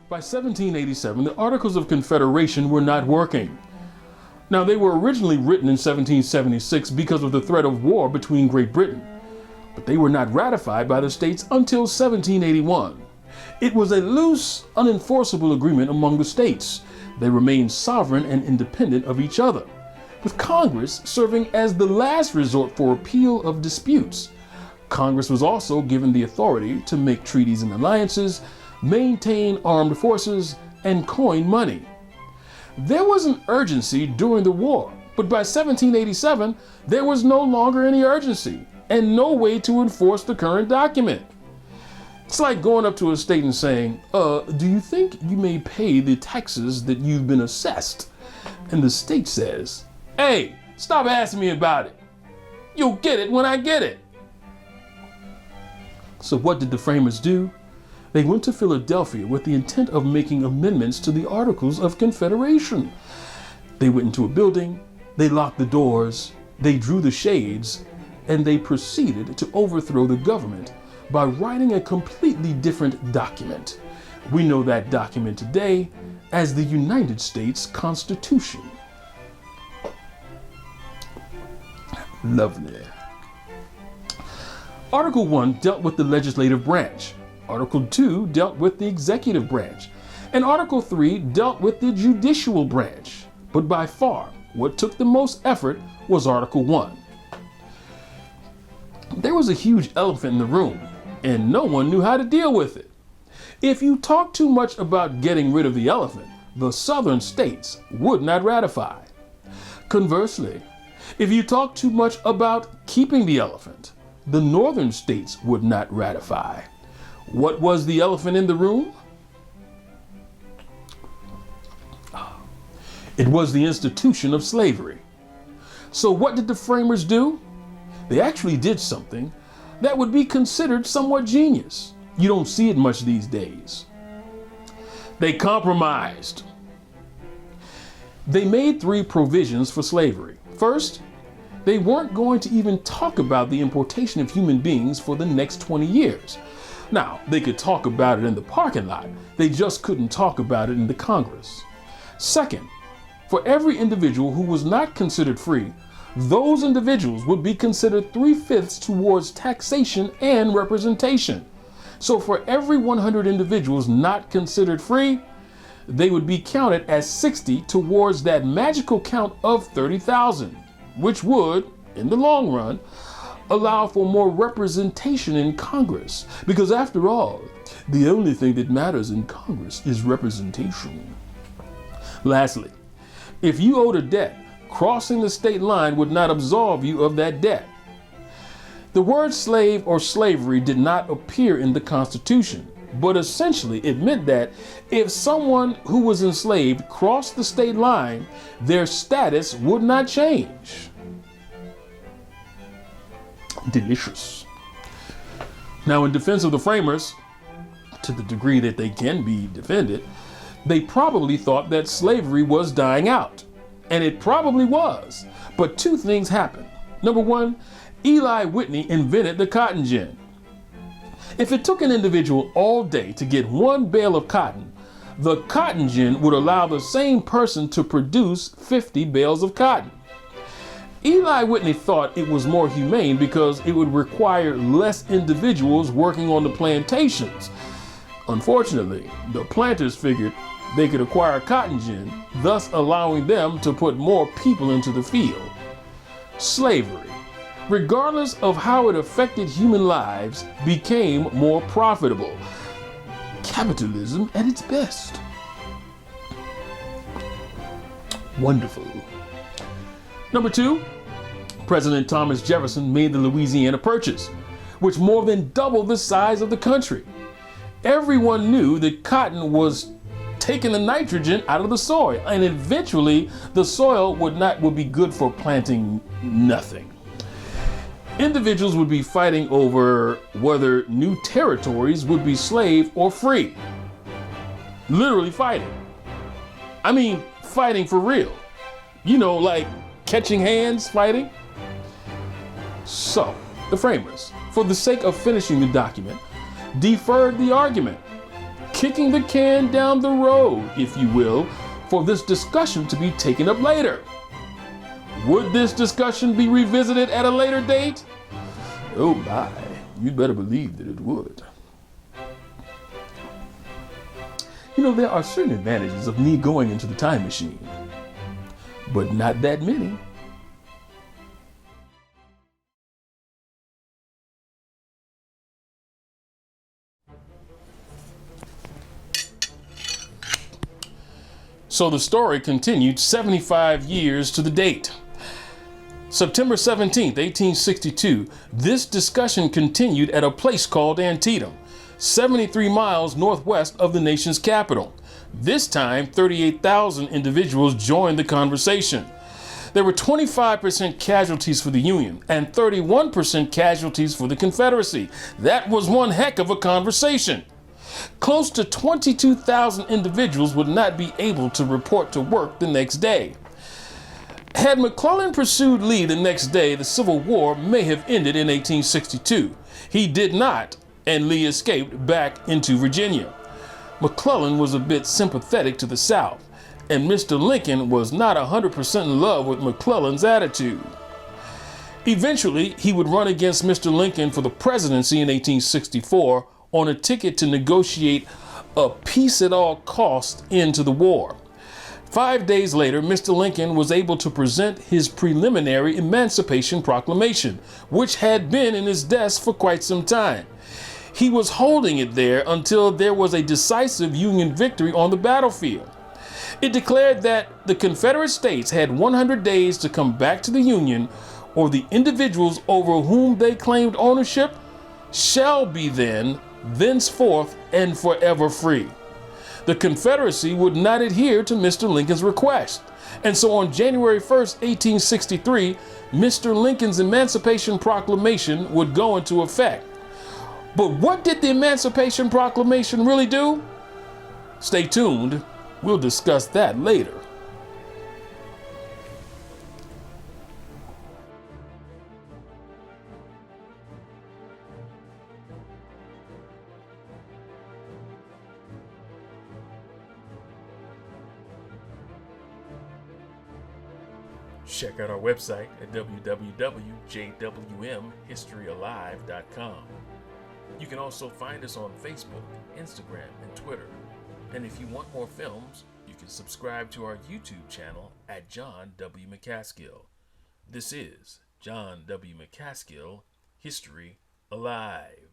By 1787, the Articles of Confederation were not working. Now, they were originally written in 1776 because of the threat of war between Great Britain, but they were not ratified by the states until 1781. It was a loose, unenforceable agreement among the states. They remained sovereign and independent of each other, with Congress serving as the last resort for appeal of disputes. Congress was also given the authority to make treaties and alliances, maintain armed forces, and coin money. There was an urgency during the war, but by 1787, there was no longer any urgency and no way to enforce the current document. It's like going up to a state and saying, do you think you may pay the taxes that you've been assessed? And the state says, hey, stop asking me about it. You'll get it when I get it. So what did the framers do? They went to Philadelphia with the intent of making amendments to the Articles of Confederation. They went into a building, they locked the doors, they drew the shades, and they proceeded to overthrow the government by writing a completely different document. We know that document today as the United States Constitution. Lovely. Article 1 dealt with the legislative branch. Article 2 dealt with the executive branch. And Article 3 dealt with the judicial branch. But by far, what took the most effort was Article 1. There was a huge elephant in the room, and no one knew how to deal with it. If you talk too much about getting rid of the elephant, the southern states would not ratify. Conversely, if you talk too much about keeping the elephant, the northern states would not ratify. What was the elephant in the room? It was the institution of slavery. So what did the framers do? They actually did something that would be considered somewhat genius. You don't see it much these days. They compromised. They made 3 provisions for slavery. First, they weren't going to even talk about the importation of human beings for the next 20 years. Now, they could talk about it in the parking lot. They just couldn't talk about it in the Congress. Second, for every individual who was not considered free, those individuals would be considered 3/5 towards taxation and representation. So for every 100 individuals not considered free, they would be counted as 60 towards that magical count of 30,000, which would, in the long run, allow for more representation in Congress. Because after all, the only thing that matters in Congress is representation. Lastly, if you owed a debt, crossing the state line would not absolve you of that debt. The word slave or slavery did not appear in the Constitution, but essentially it meant that if someone who was enslaved crossed the state line, their status would not change. Delicious. Now, in defense of the framers, to the degree that they can be defended, they probably thought that slavery was dying out. And it probably was. But 2 things happened. Number 1, Eli Whitney invented the cotton gin. If it took an individual all day to get 1 bale of cotton, the cotton gin would allow the same person to produce 50 bales of cotton. Eli Whitney thought it was more humane because it would require less individuals working on the plantations. Unfortunately, the planters figured they could acquire cotton gin, thus allowing them to put more people into the field. Slavery, regardless of how it affected human lives, became more profitable. Capitalism at its best. Wonderful. Number 2, President Thomas Jefferson made the Louisiana Purchase, which more than doubled the size of the country. Everyone knew that cotton was taking the nitrogen out of the soil, and eventually the soil would be good for planting nothing. Individuals would be fighting over whether new territories would be slave or free. Literally fighting. I mean, fighting for real. You know, like catching hands fighting. So, the framers, for the sake of finishing the document, deferred the argument, kicking the can down the road, if you will, for this discussion to be taken up later. Would this discussion be revisited at a later date? Oh my, you'd better believe that it would. You know, there are certain advantages of me going into the time machine, but not that many. So the story continued 75 years to the date. September 17th, 1862, this discussion continued at a place called Antietam, 73 miles northwest of the nation's capital. This time, 38,000 individuals joined the conversation. There were 25% casualties for the Union and 31% casualties for the Confederacy. That was one heck of a conversation. Close to 22,000 individuals would not be able to report to work the next day. Had McClellan pursued Lee the next day, the Civil War may have ended in 1862. He did not, and Lee escaped back into Virginia. McClellan was a bit sympathetic to the South, and Mr. Lincoln was not 100% in love with McClellan's attitude. Eventually, he would run against Mr. Lincoln for the presidency in 1864 on a ticket to negotiate a peace at all costs end to the war. 5 days later, Mr. Lincoln was able to present his preliminary Emancipation Proclamation, which had been in his desk for quite some time. He was holding it there until there was a decisive Union victory on the battlefield. It declared that the Confederate States had 100 days to come back to the Union, or the individuals over whom they claimed ownership shall be thenceforth and forever free. The Confederacy would not adhere to Mr. Lincoln's request, and so on January 1st, 1863, Mr. Lincoln's Emancipation Proclamation would go into effect. But what did the Emancipation Proclamation really do? Stay tuned, we'll discuss that later. Check out our website at www.jwmhistoryalive.com. You can also find us on Facebook, Instagram, and Twitter. And if you want more films, you can subscribe to our YouTube channel at John W. McCaskill. This is John W. McCaskill, History Alive.